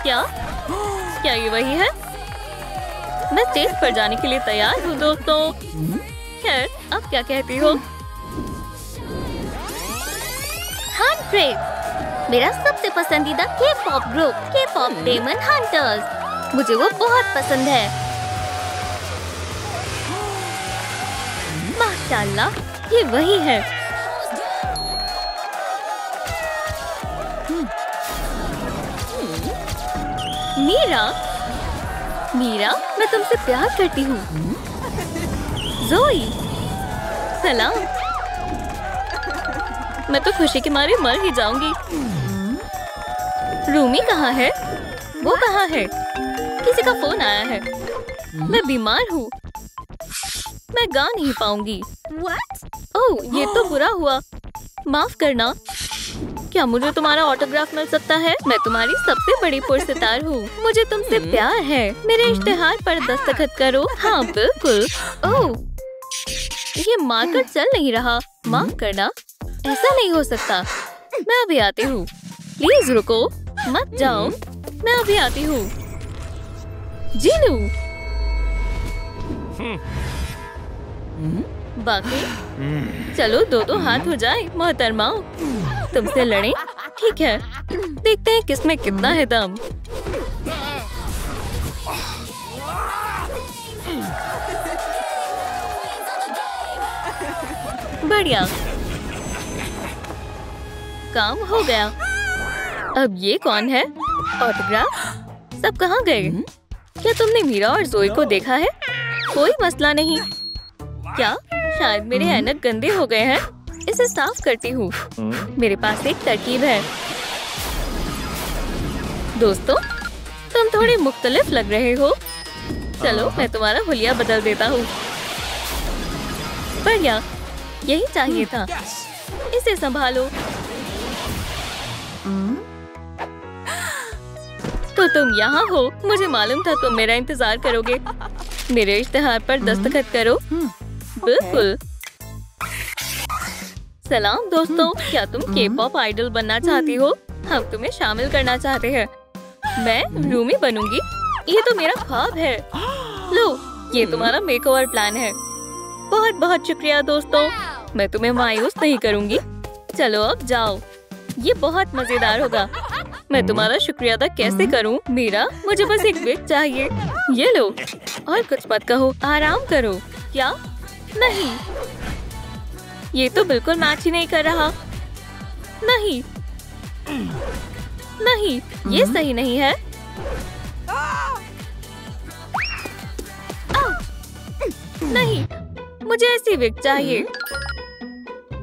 क्या क्या ये वही है? मैं स्टेज पर जाने के लिए तैयार हूँ दोस्तों। खैर, अब क्या कहती हो? मेरा सबसे पसंदीदा K-pop group K-pop demon hunters. मुझे वो बहुत पसंद है। माशाल्लाह, ये वही है। मीरा, मीरा, मैं तुमसे प्यार करती हूँ। ज़ोई, सलाम। मैं तो खुशी के मारे मर ही जाऊंगी। रूमी कहाँ है? वो कहाँ है? किसी का फोन आया है। मैं बीमार हूँ। मैं गा नहीं पाऊंगी। ओह, ये तो बुरा हुआ। माफ करना। क्या मुझे तुम्हारा ऑटोग्राफ मिल सकता है? मैं तुम्हारी सबसे बड़ी पुरस्कार हूँ। मुझे तुमसे प्यार है। मेरे इश्तिहार पर दस्तखत करो। हाँ, बिल्कुल। ओह, ये मार्कर चल नहीं रहा। माफ करना। ऐसा नहीं हो सकता। मैं अभी आती हूँ। प्लीज रुको, मत जाओ। मैं अभी आती हूँ। जीनू, बाकी चलो दो हाथ हो जाए मोहतरमाओ। तुमसे लड़ें? ठीक है, देखते हैं किसमें कितना है दम। बढ़िया, काम हो गया। अब ये कौन है? ऑटोग्राफ? सब कहाँ गए? क्या तुमने मीरा और ज़ोई को देखा है? कोई मसला नहीं। क्या शायद मेरे ऐनक गंदे हो गए हैं? इसे साफ करती हूँ। मेरे पास एक तरकीब है। दोस्तों, तुम थोड़े मुख्तलिफ लग रहे हो। चलो मैं तुम्हारा हुलिया बदल देता हूँ। बढ़िया, यही चाहिए था। इसे संभालो। तो तुम यहाँ हो। मुझे मालूम था तुम मेरा इंतजार करोगे। मेरे इश्तिहार पर दस्तखत करो। बिल्कुल। सलाम दोस्तों, क्या तुम के-पॉप आइडल बनना चाहती हो? हम तुम्हें शामिल करना चाहते हैं। मैं रूमी बनूंगी। ये तो मेरा ख्वाब है। लो, ये तुम्हारा मेकओवर प्लान है। बहुत बहुत शुक्रिया दोस्तों। मैं तुम्हें मायूस नहीं करूंगी। चलो अब जाओ। ये बहुत मजेदार होगा। मैं तुम्हारा शुक्रिया अदा कैसे करूं? मीरा, मुझे बस एक विग चाहिए। ये लो। और कुछ मत कहो, आराम करो। क्या? नहीं, ये तो बिल्कुल मैच ही नहीं कर रहा। नहीं, नहीं, ये सही नहीं है। नहीं, मुझे ऐसी विग चाहिए।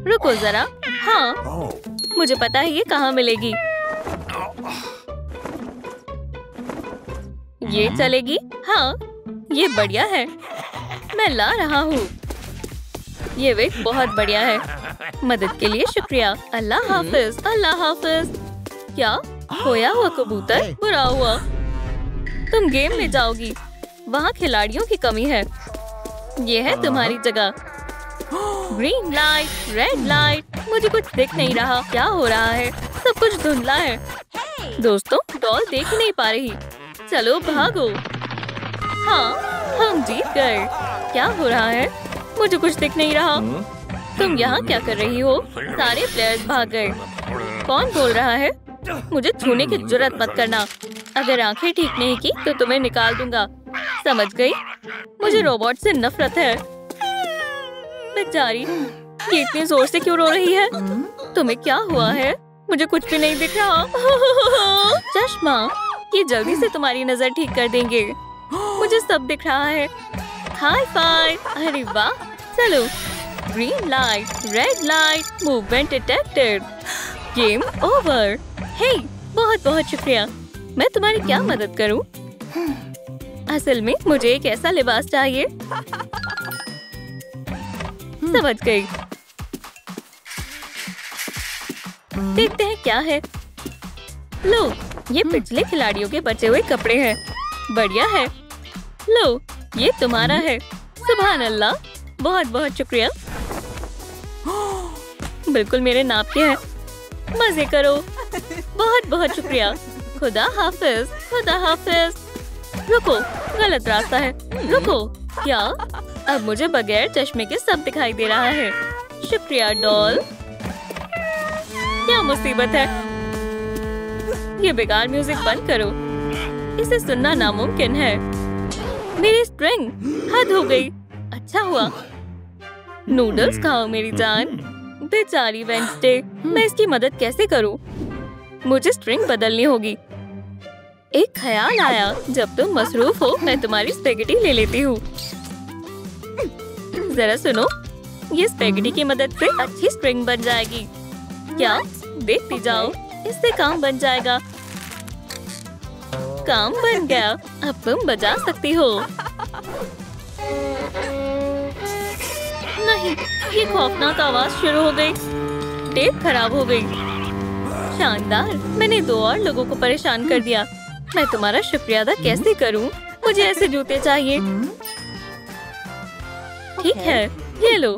रुको जरा। हाँ, मुझे पता है ये कहाँ मिलेगी। ये चलेगी? हाँ, ये बढ़िया है। मैं ला रहा हूँ। ये विग बहुत बढ़िया है। मदद के लिए शुक्रिया। अल्लाह हाफिज। अल्लाह हाफिज। क्या? खोया हुआ कबूतर? बुरा हुआ। तुम गेम में जाओगी। वहाँ खिलाड़ियों की कमी है। ये है तुम्हारी जगह। Green light, red light. मुझे कुछ दिख नहीं रहा। क्या हो रहा है? सब कुछ धुंधला है। दोस्तों, डॉल देख ही नहीं पा रही। चलो भागो। हाँ, हम जीत गए। क्या हो रहा है? मुझे कुछ दिख नहीं रहा। तुम यहाँ क्या कर रही हो? सारे प्लेयर्स भाग गए। कौन बोल रहा है? मुझे छूने की जुर्रत मत करना। अगर आंखें ठीक नहीं की तो तुम्हें निकाल दूंगा। समझ गई? मुझे रोबोट से नफरत है। बेचारी, ये इतनी जोर से क्यों रो रही है? तुम्हें क्या हुआ है? मुझे कुछ भी नहीं दिख रहा। चश्मा, ये जल्दी से तुम्हारी नजर ठीक कर देंगे। मुझे सब दिख रहा है। High five. अरे वाह। चलो। Green light, red light, movement detected. Game over. Hey, बहुत बहुत शुक्रिया। मैं तुम्हारी क्या मदद करूं? असल में मुझे एक ऐसा लिबास चाहिए। समझ गई। देखते हैं क्या है। लो, ये पिछले खिलाड़ियों के बचे हुए कपड़े हैं। बढ़िया है। लो, ये तुम्हारा है। सुभान अल्लाह, बहुत बहुत शुक्रिया। बिल्कुल मेरे नाप के हैं। मजे करो। बहुत बहुत शुक्रिया। खुदा हाफिज, खुदा हाफिज। रुको, गलत रास्ता है। रुको, क्या? अब मुझे बगैर चश्मे के सब दिखाई दे रहा है। शुक्रिया डॉल। क्या मुसीबत है? ये बेकार म्यूजिक बंद करो, इसे सुनना नामुमकिन है। मेरी स्ट्रिंग हद हो गई। अच्छा हुआ। नूडल्स खाओ मेरी जान। बेचारी वेंसडे, मैं इसकी मदद कैसे करूं? मुझे स्ट्रिंग बदलनी होगी। एक ख्याल आया, जब तुम मसरूफ हो मैं तुम्हारी स्पेगेटी ले लेती हूँ। जरा सुनो, ये स्पेगेटी की मदद से अच्छी स्ट्रिंग बन जाएगी। क्या? देखती जाओ, इससे काम बन जाएगा। काम बन गया। अब तुम बजा सकती हो। नहीं, ये खौफनाक आवाज शुरू हो गई। टेप खराब हो गई। शानदार, मैंने 2 और लोगों को परेशान कर दिया। मैं तुम्हारा शुक्रिया अदा कैसे करूं? मुझे ऐसे जूते चाहिए। ठीक है, ये लो।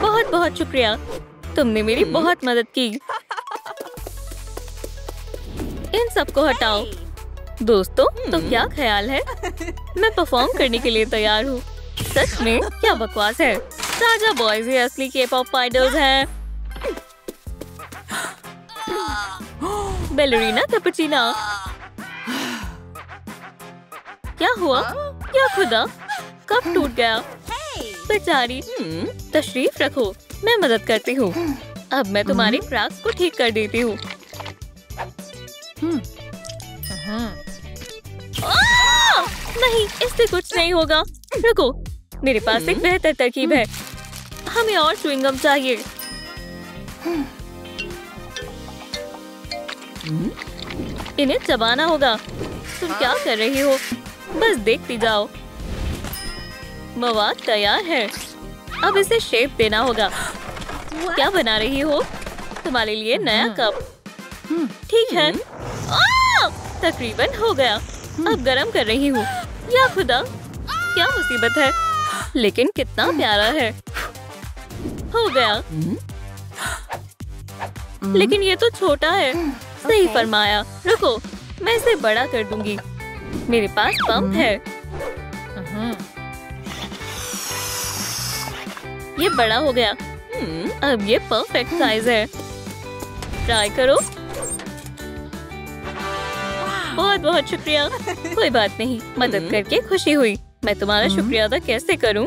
बहुत बहुत शुक्रिया, तुमने मेरी बहुत मदद की। इन सबको हटाओ। दोस्तों, तो क्या ख्याल है? मैं परफॉर्म करने के लिए तैयार हूँ। सच में क्या बकवास है। राजा बॉयज ही असली के-पॉप आइडल्स हैं। बैलरीना कैपुचिना। क्या हुआ? क्या खुदा, कब टूट गया? बेचारी। तशरीफ रखो, मैं मदद करती हूँ। अब मैं तुम्हारी क्रैक्स को ठीक कर देती हूँ। नहीं, इससे कुछ नहीं होगा। रुको, मेरे पास एक बेहतर तरकीब है। हमें और च्युइंगम चाहिए। इन्हें चबाना होगा। तुम क्या कर रही हो? बस देखती जाओ। मवाद तैयार है। अब इसे शेप देना होगा। क्या बना रही हो? तुम्हारे लिए नया कप। ठीक है। तकरीबन हो गया। अब गरम कर रही हूँ। या खुदा, क्या मुसीबत है? लेकिन कितना प्यारा है। हो गया। लेकिन ये तो छोटा है। सही फरमाया। रुको, मैं इसे बड़ा कर दूंगी। मेरे पास पंप है। ये बड़ा हो गया। अब ये परफेक्ट साइज है। ट्राई करो। बहुत बहुत शुक्रिया। कोई बात नहीं, मदद करके खुशी हुई। मैं तुम्हारा शुक्रिया अदा कैसे करूं?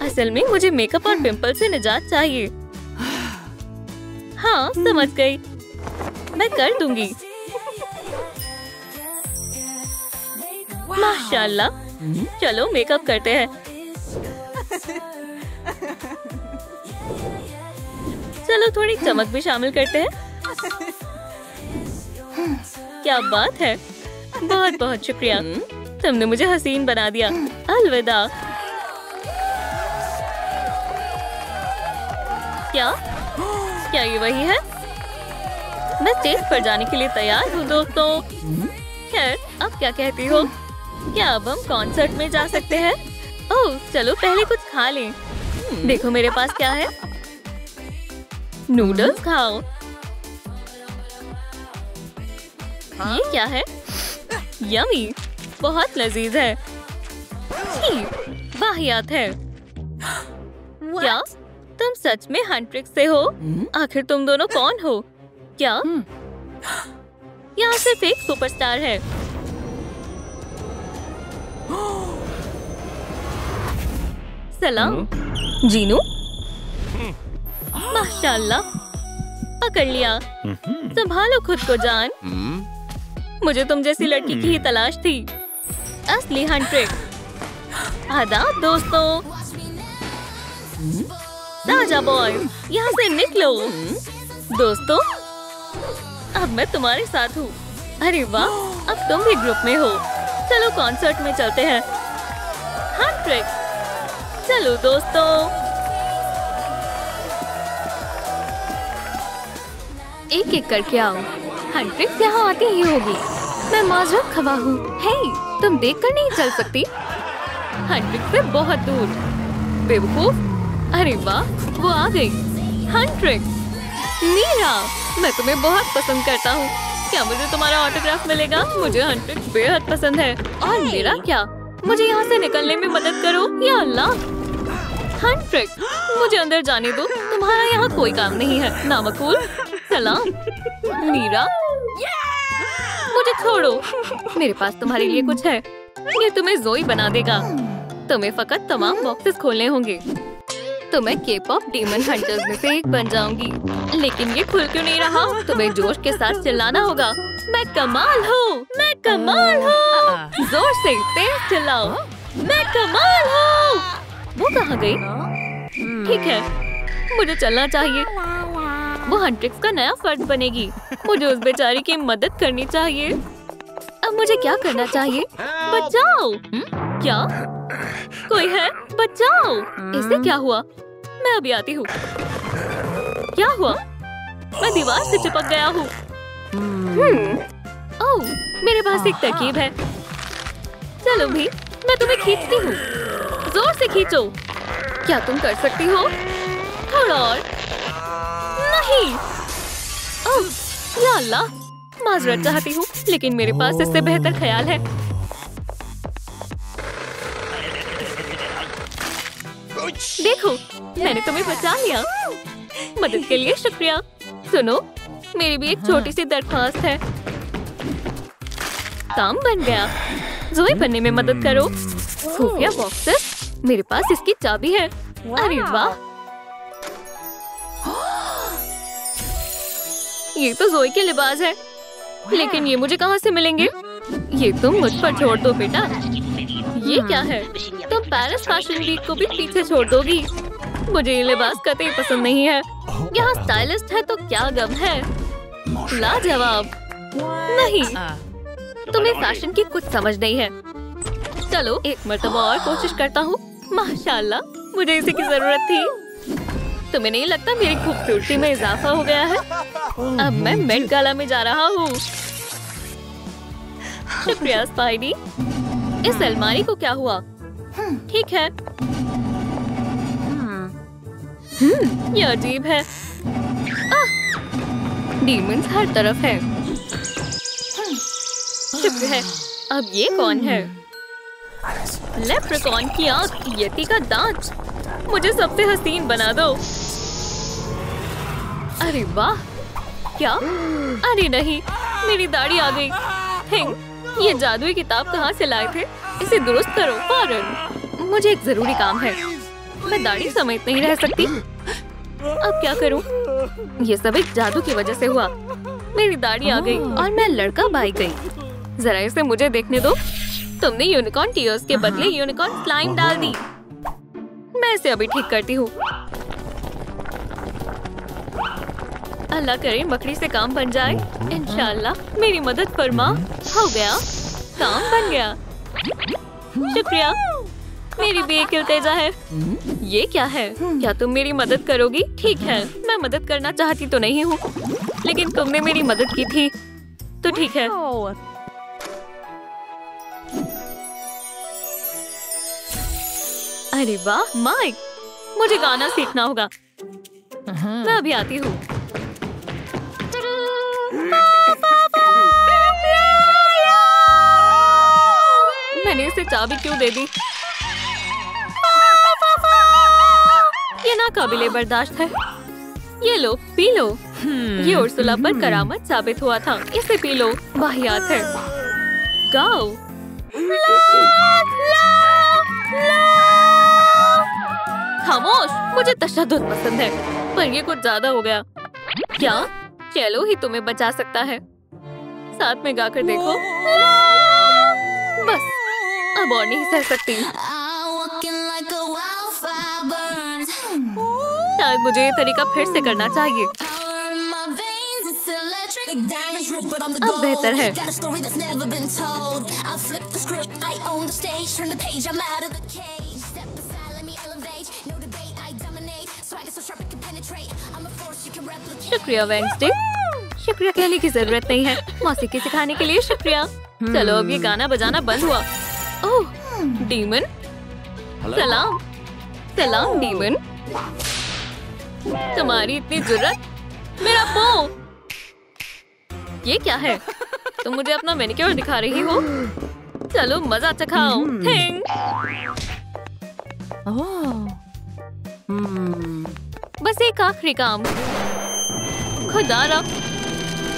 असल में मुझे मेकअप और पिंपल से निजात चाहिए। हाँ, समझ गई। मैं कर दूंगी। माशाल्लाह। चलो मेकअप करते हैं। चलो थोड़ी चमक भी शामिल करते हैं। क्या बात है। बहुत बहुत शुक्रिया, तुमने मुझे हसीन बना दिया। अलविदा। क्या क्या ये वही है? मैं स्टेज पर जाने के लिए तैयार हूँ दोस्तों। खैर, अब क्या कहती हो? क्या अब हम कॉन्सर्ट में जा सकते हैं? ओह, चलो पहले कुछ खा लें। देखो मेरे पास क्या है। नूडल्स खाओ। ये क्या है? यमी, बहुत लजीज है। छी, वाहियात है। क्या तुम सच में हंट्रिक्स से हो? आखिर तुम दोनों कौन हो? क्या यहाँ सिर्फ एक सुपरस्टार है? सलाम जीनू। माशाल्लाह, पकड़ लिया। संभालो खुद को जान। मुझे तुम जैसी लड़की की ही तलाश थी। असली हंट्रिक। आदाब दोस्तों। राजा बॉय, यहाँ से निकलो। दोस्तों, अब मैं तुम्हारे साथ हूँ। अरे वाह, अब तुम भी ग्रुप में हो। चलो कॉन्सर्ट में चलते हैं। हंट्रिक, चलो दोस्तों। एक एक करके आओ। हंट्रिक्स यहाँ आती ही होगी। मैं माजरत खवा हूँ। हे, तुम देखकर नहीं चल सकती? हंट्रिक्स से बहुत दूर। बेवकूफ। अरे वाह, वो आ गई। हंट्रिक्स, मीरा, मैं तुम्हें बहुत पसंद करता हूँ। क्या मुझे तुम्हारा ऑटोग्राफ मिलेगा? मुझे हंट्रिक्स बेहद पसंद है। और मेरा क्या? मुझे यहाँ से निकलने में मदद करो। या अल्लाह, हंट्रिक्स, मुझे अंदर जाने दो। तुम्हारा यहाँ कोई काम नहीं है। नामकूल। सलाम मीरा, मुझे छोड़ो। मेरे पास तुम्हारे लिए कुछ है। ये तुम्हें जोई बना देगा। तुम्हें फकत तमाम बॉक्सेस खोलने होंगे तो मैं के-पॉप डीमन हंटर्स में से एक बन जाऊंगी। लेकिन ये खुल क्यों नहीं रहा? तुम्हें जोश के साथ चिल्लाना होगा। मैं कमाल हूँ, मैं कमाल हूँ। जोर से तेज चिल्लाओ, मैं कमाल हूँ। वो कहाँ गई? ठीक है, मुझे चलना चाहिए। वो हंट्रिक्स का नया फर्द बनेगी। मुझे उस बेचारी की मदद करनी चाहिए। अब मुझे क्या करना चाहिए? बचाओ! क्या कोई है? बचाओ! इसे क्या हुआ? मैं अभी आती हूँ। क्या हुआ? मैं दीवार से चिपक गया हूँ। ओह, मेरे पास एक तरकीब है। चलो भी, मैं तुम्हें खींचती हूँ। जोर से खींचो। क्या तुम कर सकती हो? थोड़ा और। नहीं। ओह, या अल्लाह, माजरत चाहती हूँ, लेकिन मेरे पास इससे बेहतर ख्याल है। देखो, मैंने तुम्हें बचा लिया। मदद के लिए शुक्रिया। सुनो, मेरी भी एक छोटी सी दरख्वास्त है। काम बन गया। जोई बनने में मदद करो। खुफिया बॉक्सेस, मेरे पास इसकी चाबी है। अरे वाह, ये तो जोई के लिबास है। लेकिन ये मुझे कहाँ से मिलेंगे? ये तुम मुझ पर छोड़ दो बेटा। ये क्या है? तुम पेरिस फैशन वीक को भी पीछे छोड़ दोगी। मुझे ये लिबास कतई पसंद नहीं है। यहाँ स्टाइलिस्ट है तो क्या गम है। लाजवाब। नहीं, तुम्हें फैशन की कुछ समझ नहीं है। चलो एक मर्तबा और कोशिश करता हूँ। माशाल्लाह, मुझे इसी की जरूरत थी। तुम्हें नहीं लगता मेरी खूबसूरती में इजाफा हो गया है? अब मैं मेट गाला में जा रहा हूँ। शुक्रिया स्पाइडी। इस अलमारी को क्या हुआ? ठीक है। ये अजीब है। डीमंस हर तरफ है। शुक्र है। अब ये कौन है? लेप्रेकॉन की आंख, यती का दांत। मुझे सबसे हसीन बना दो। अरे वाह, क्या? अरे नहीं, मेरी दाढ़ी आ गई। थिंग, ये जादुई किताब कहाँ से लाए थे? इसे दुरुस्त करो फौरन। मुझे एक जरूरी काम है। मैं दाढ़ी समेत नहीं रह सकती। अब क्या करूं? ये सब एक जादू की वजह से हुआ। मेरी दाढ़ी आ गई और मैं लड़का भाई गई। जरा इसे मुझे देखने दो। तुमने यूनिकॉर्न टीयर्स के बदले यूनिकॉर्न स्लाइम डाल दी। मैं इसे अभी ठीक करती हूँ। अल्लाह करे मकड़ी से काम बन जाए। इंशाल्लाह। मेरी मदद फरमा। हो गया, काम बन गया। शुक्रिया। मेरी भी एक इल्तिजा है। ये क्या है? क्या तुम मेरी मदद करोगी? ठीक है, मैं मदद करना चाहती तो नहीं हूँ, लेकिन तुमने मेरी मदद की थी तो ठीक है। अरे वाह माइक, मुझे गाना सीखना होगा। मैं अभी आती हूँ। मैंने इसे चाबी क्यों दे दी? ये नाकाबिले बर्दाश्त है। ये लो, पी लो। ये उर्सुला पर करामत साबित हुआ था। इसे पी लो, वाहियात है। गाओ। खामोश, मुझे तशद्दुद पसंद है, पर ये कुछ ज्यादा हो गया। क्या चलो ही तुम्हें बचा सकता है? साथ में गाकर देखो। बस, अब और नहीं सह सकती। शायद मुझे ये तरीका फिर से करना चाहिए। अब बेहतर है। शुक्रिया वेंसडे। शुक्रिया कहने की जरूरत नहीं है। मौसीकी सिखाने के लिए शुक्रिया। चलो अब ये गाना बजाना बंद हुआ। ओह, डीमन। सलाम। सलाम डीमन। तुम्हारी इतनी जुर्रत? मेरा पाँव! ये क्या है? तुम मुझे अपना मैनिक्योर दिखा रही हो? चलो मजा चखाओ। बस एक आखिरी काम। खुदारा,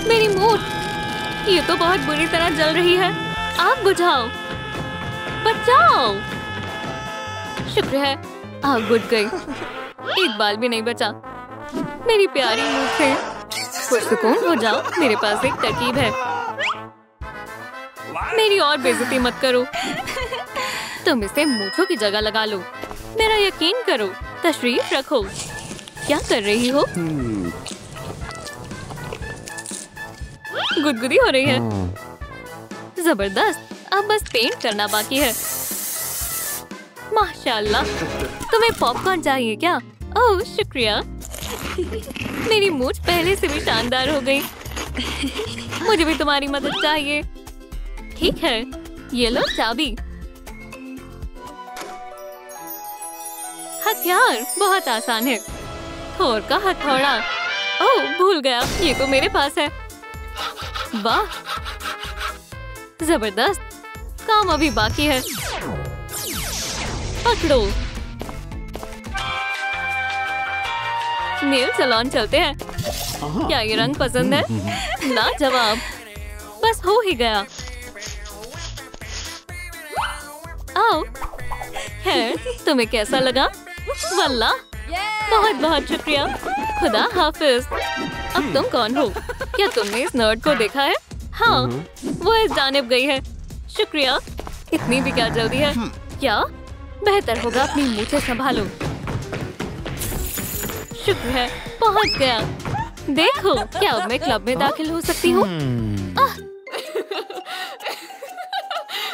मेरी मूठ! ये तो बहुत बुरी तरह जल रही है। आग बुझाओ, बचाओ! शुक्र है आग बुझ गई। एक बाल भी नहीं बचा। मेरी प्यारी मूठ से कुछ सुकून हो जाओ। मेरे पास एक तरकीब है। मेरी और बेइज्जती मत करो। तुम इसे मूंछों की जगह लगा लो। मेरा यकीन करो। तशरीफ रखो। क्या कर रही हो? गुदगुदी हो रही है। जबरदस्त। अब बस पेंट करना बाकी है। माशाल्लाह। तुम्हें पॉपकॉर्न चाहिए क्या? ओह शुक्रिया। मेरी मूंछ पहले से भी शानदार हो गई। मुझे भी तुम्हारी मदद चाहिए। ठीक है, ये लो चाबी। हथियार बहुत आसान है। थोर का हथौड़ा। ओह भूल गया, ये तो मेरे पास है। वाह जबरदस्त। काम अभी बाकी है। पकड़ो। नेल सैलून चलते हैं। क्या ये रंग पसंद है? लाजवाब। बस हो ही गया। आओ। है, तुम्हें कैसा लगा? वल्लाह बहुत बहुत शुक्रिया। खुदा हाफिज। अब तुम कौन हो? क्या तुमने इस नर्ड को देखा है? हाँ, वो इस जानिब गई है। शुक्रिया। इतनी भी क्या जल्दी है? क्या? बेहतर होगा अपनी मूंछें संभालो। शुक्र है पहुंच गया। देखो, क्या अब मैं क्लब में दाखिल हो सकती हूँ?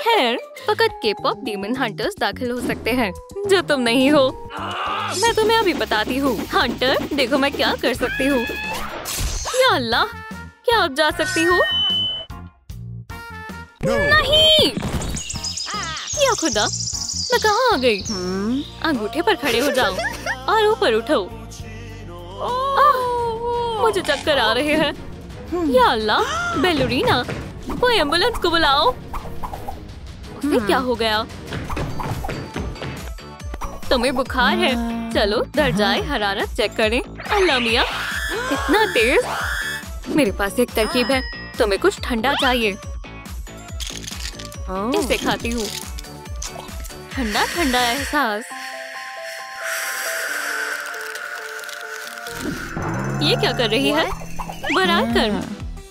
खैर, फकत के-पॉप डीमन हंटर्स दाखिल हो सकते हैं, जो तुम नहीं हो। मैं तुम्हें अभी बताती हूँ। हंटर, देखो मैं क्या कर सकती हूँ। या अल्लाह, क्या अब जा सकती हूँ? नहीं! या खुदा, मैं कहाँ आ गई? अंगूठे पर खड़े हो जाओ और ऊपर उठो। मुझे चक्कर आ रहे हैं। या अल्लाह, बेलूरीना, कोई एम्बुलेंस को बुलाओ। उसे क्या हो गया? तुम्हें बुखार है? चलो दर्जाए हरारत चेक करें। अल्लाह मियाँ, इतना तेज। मेरे पास एक तरकीब है। तुम्हें कुछ ठंडा चाहिए। इसे खाती हूँ। ठंडा ठंडा एहसास। ये क्या कर रही है? बरात कर।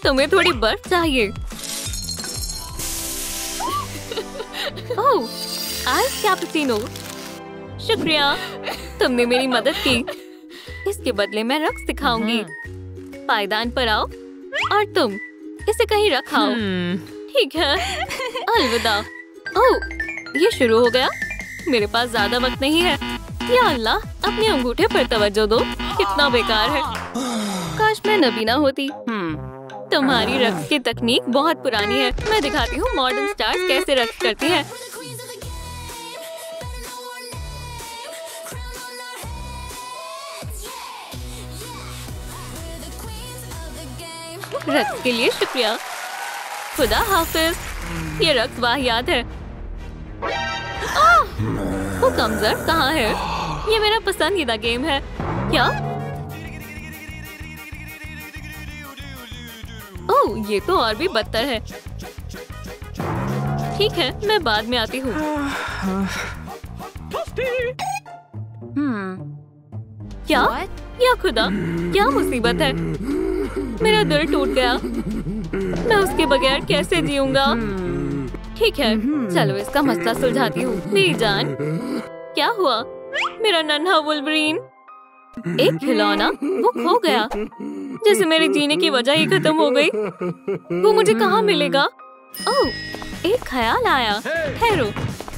तुम्हें थोड़ी बर्फ चाहिए। ओह, आइस कैपुचिनो। शुक्रिया, तुमने मेरी मदद की। इसके बदले मैं रक्स सिखाऊंगी। पायदान पर आओ और तुम इसे कहीं रखाओ। ठीक है, अलविदा। ओह, ये शुरू हो गया। मेरे पास ज्यादा वक्त नहीं है। या अल्लाह, अपने अंगूठे पर तवज्जो दो। कितना बेकार है। काश मैं नबीना होती। तुम्हारी रक्स की तकनीक बहुत पुरानी है। मैं दिखाती हूँ मॉडर्न स्टार्स कैसे रक्स करती हैं। रक्स के लिए शुक्रिया। खुदा हाफिज। ये रक्स वाहियात है। वो कमजोर कहाँ है? ये मेरा पसंदीदा गेम है। क्या? ओह, ये तो और भी बदतर है। ठीक है, मैं बाद में आती हूँ। क्या? या खुदा, क्या मुसीबत है? मेरा दिल टूट गया। मैं उसके बगैर कैसे जीऊंगा? ठीक है, चलो इसका मसला सुलझाती हूँ। मेरी जान, क्या हुआ? मेरा नन्हा वुल्वरीन। एक खिलौना, वो खो गया। जैसे मेरे जीने की वजह ही खत्म हो गई। वो मुझे कहाँ मिलेगा? ओह, एक ख्याल आया। ठहरो,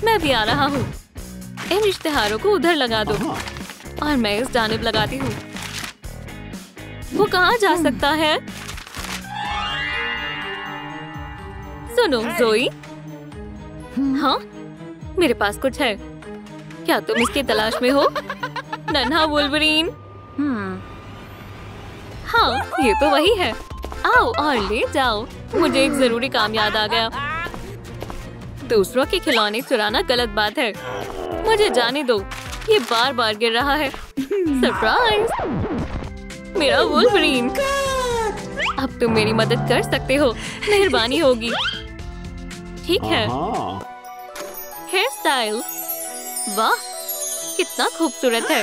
मैं भी आ रहा हूँ। इन इश्तिहारों को उधर लगा दो और मैं इस जानिब लगाती हूँ। वो कहाँ जा सकता है? सुनो ज़ोई। हाँ, मेरे पास कुछ है। क्या तुम इसकी तलाश में हो? नन्हा वुल्वरीन। हाँ, ये तो वही है। आओ और ले जाओ। मुझे एक जरूरी काम याद आ गया। दूसरों के खिलौने चुराना गलत बात है। मुझे जाने दो। ये बार बार गिर रहा है। सरप्राइज! मेरा वुल्वरीन। अब तुम मेरी मदद कर सकते हो। मेहरबानी होगी। ठीक है। Hairstyle. वाह, कितना खूबसूरत है।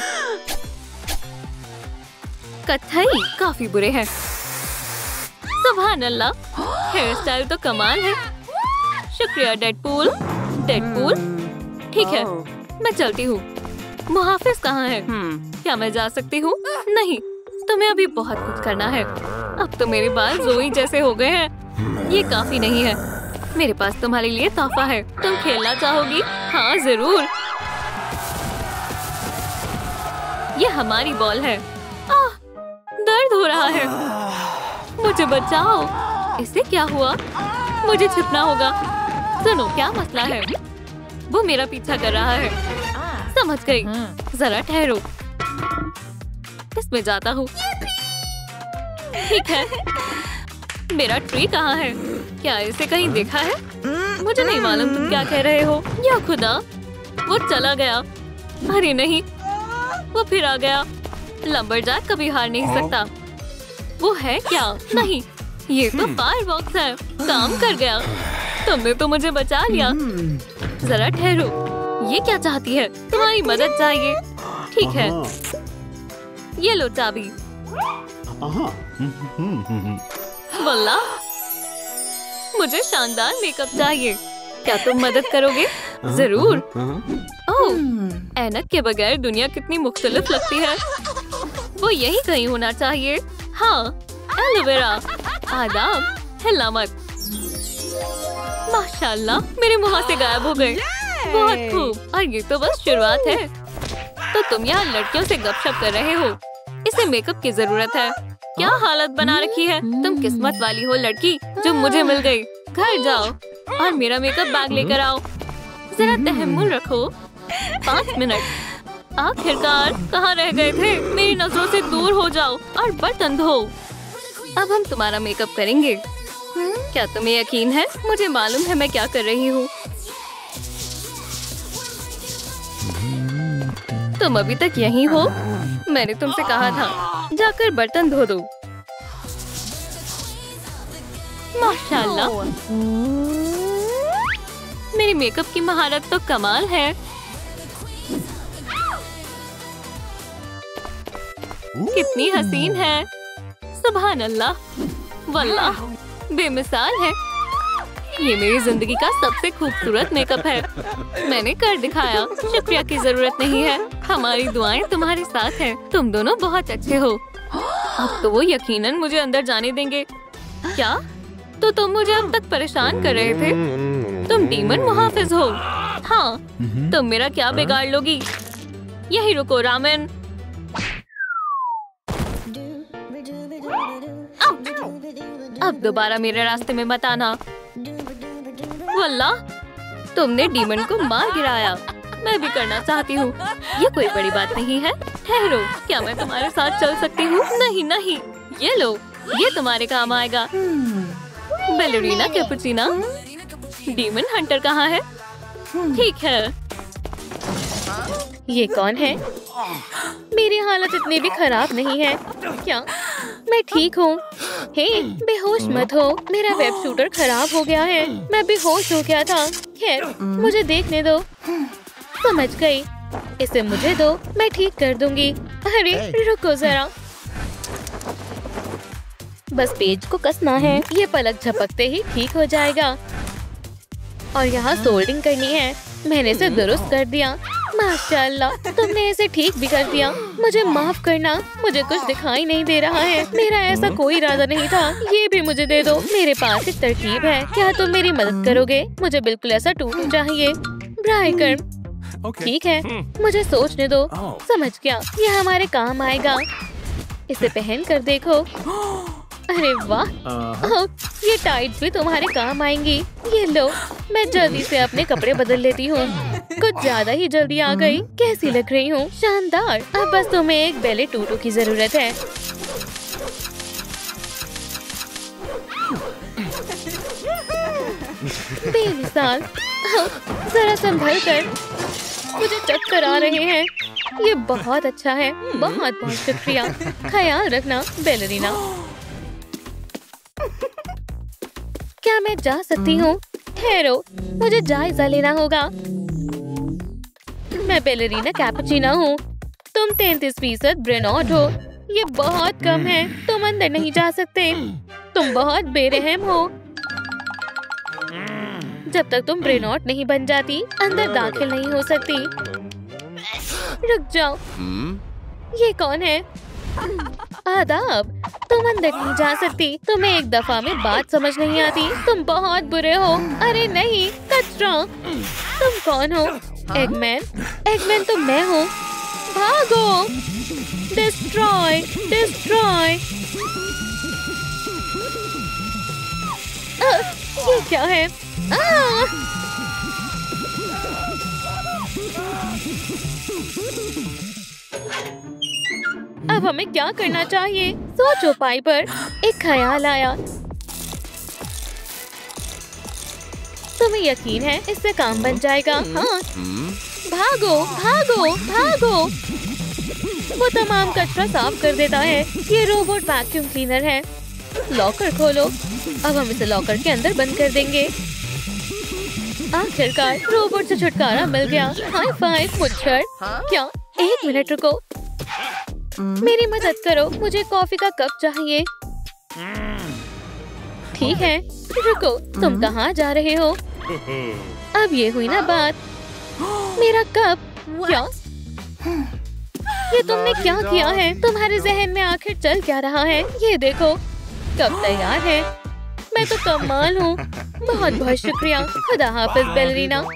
कत्थई काफी बुरे हैं। सुभान अल्लाह, हेयर स्टाइल तो कमाल है। शुक्रिया डेडपूल। डेडपूल, ठीक है, मैं चलती हूँ। मुहाफिज कहाँ है? क्या मैं जा सकती हूँ? नहीं, तुम्हें अभी बहुत कुछ करना है। अब तो मेरे बाल जोई जैसे हो गए हैं। ये काफी नहीं है। मेरे पास तुम्हारे लिए तोहफा है। तुम खेलना चाहोगी? हाँ जरूर। ये हमारी बॉल है। आह, दर्द हो रहा है। मुझे बचाओ। इसे क्या हुआ? मुझे छिपना होगा। सुनो, क्या मसला है? वो मेरा पीछा कर रहा है। समझ गई। जरा ठहरो। इसमें जाता हूँ। ठीक है। मेरा ट्री कहाँ है? क्या इसे कहीं देखा है? मुझे नहीं मालूम तुम क्या कह रहे हो। या खुदा, वो चला गया। अरे नहीं, वो फिर आ गया। लंबरजैक कभी हार नहीं सकता। वो है क्या? नहीं, ये तो फायरबॉक्स है। काम कर गया। तुमने तो मुझे बचा लिया। जरा ठहरो। ये क्या चाहती है? तुम्हारी मदद चाहिए। ठीक है, ये लो चाबी। वल्लाह, मुझे शानदार मेकअप चाहिए। क्या तुम मदद करोगे? जरूर। ओह, ऐनक के बगैर दुनिया कितनी मुख्तलिफ लगती है। वो यही कहीं होना चाहिए। हाँ, एलोवेरा। आदाब, हिला मत। माशाल्लाह, मेरे मुंह से गायब हो गए। बहुत खूब। और ये तो बस शुरुआत है। तो तुम यहाँ लड़कियों से गपशप कर रहे हो। इसे मेकअप की जरूरत है। क्या हालत बना रखी है। तुम किस्मत वाली हो लड़की जो मुझे मिल गई। घर जाओ और मेरा मेकअप बैग लेकर आओ। जरा तहम्मुल रखो। 5 मिनट। आखिरकार कहाँ रह गए थे? मेरी नजरों से दूर हो जाओ और बर्तन धो। अब हम तुम्हारा मेकअप करेंगे। क्या तुम्हें यकीन है? मुझे मालूम है मैं क्या कर रही हूँ। तुम अभी तक यहीं हो? मैंने तुमसे कहा था जाकर बर्तन धो दो। माशाल्लाह, मेरी मेकअप की महारत तो कमाल है। कितनी हसीन है। सुभान अल्लाह, वल्लाह बेमिसाल है। ये मेरी जिंदगी का सबसे खूबसूरत मेकअप है। मैंने कर दिखाया। शुक्रिया की जरूरत नहीं है। हमारी दुआएं तुम्हारे साथ हैं। तुम दोनों बहुत अच्छे हो। अब तो वो यकीनन मुझे अंदर जाने देंगे। क्या? तो तुम मुझे अब तक परेशान कर रहे थे। तुम डीमन मुहाफिज हो। हाँ, तुम मेरा क्या बिगाड़ लोगी? यही रुको रामन। अब दोबारा मेरे रास्ते में मत आना। वल्लाह, तुमने डीमन को मार गिराया। मैं भी करना चाहती हूँ। ये कोई बड़ी बात नहीं है। ठहरो, क्या मैं तुम्हारे साथ चल सकती हूँ? नहीं नहीं, ये लो, ये तुम्हारे काम आएगा। बैलेरिना कैपुचिना। डीमन हंटर कहाँ है? ठीक है। ये कौन है? मेरी हालत इतनी भी खराब नहीं है। क्या मैं ठीक हूँ? हे, बेहोश मत हो। मेरा वेब शूटर खराब हो गया है। मैं बेहोश हो गया था। खैर, मुझे देखने दो। समझ गई। इसे मुझे दो, मैं ठीक कर दूंगी। अरे रुको जरा, बस पेज को कसना है। ये पलक झपकते ही ठीक हो जाएगा। और यहाँ सोल्डिंग करनी है। मैंने इसे दुरुस्त कर दिया। माशाल्लाह, तुमने इसे ठीक भी कर दिया। मुझे माफ करना, मुझे कुछ दिखाई नहीं दे रहा है। मेरा ऐसा कोई इरादा नहीं था। ये भी मुझे दे दो। मेरे पास एक तरकीब है। क्या तुम मेरी मदद करोगे? मुझे बिल्कुल ऐसा टूटू चाहिए। ब्राइकर, ठीक है, मुझे सोचने दो। समझ गया, ये हमारे काम आएगा। इसे पहन कर देखो। अरे वाह, ये टाइट्स भी तुम्हारे काम आएंगी। ये लो, मैं जल्दी से अपने कपड़े बदल लेती हूँ। कुछ ज्यादा ही जल्दी आ गई। कैसी लग रही हूँ? शानदार। अब बस तुम्हें एक बेले टूटू की जरूरत है। बेमिसाल। जरा संभल कर, मुझे चक्कर आ रहे हैं। ये बहुत अच्छा है, बहुत बहुत शुक्रिया। ख्याल रखना बैलरीना। क्या मैं जा सकती हूँ? ठहरो, मुझे जायजा लेना होगा। मैं बैलरीना कैपुचिना हूँ। तुम 33% ब्रेनॉट हो। ये बहुत कम है। तुम अंदर नहीं जा सकते। तुम बहुत बेरहम हो। जब तक तुम ब्रेनॉट नहीं बन जाती, अंदर दाखिल नहीं हो सकती। रुक जाओ। ये कौन है? आदाब। तुम अंदर नहीं जा सकती। तुम्हें एक दफा में बात समझ नहीं आती। तुम बहुत बुरे हो। अरे नहीं, कचरा। तुम कौन हो? एगमैन? एगमैन तो मैं हूँ। भागो! डिस्ट्रॉय! डिस्ट्रॉय! ये क्या है? अब हमें क्या करना चाहिए? सोचो पाइपर। एक ख्याल आया। तुम्हें यकीन है इससे काम बन जाएगा? हाँ। भागो भागो भागो! वो तमाम कचरा साफ कर देता है। ये रोबोट वैक्यूम क्लीनर है। लॉकर खोलो। अब हम इसे लॉकर के अंदर बंद कर देंगे। आखिरकार रोबोट से छुटकारा मिल गया। हाई फाइव मुझ पर। क्या? एक मिनट रुको। मेरी मदद करो, मुझे कॉफी का कप चाहिए। ठीक है, रुको, तुम कहाँ जा रहे हो? अब ये हुई ना बात। मेरा कप। क्या? ये तुमने क्या किया है? तुम्हारे जहन में आखिर चल क्या रहा है? ये देखो, कप तैयार है। मैं तो कमाल हूँ। बहुत बहुत शुक्रिया। खुदा हाफिज बैलरीना।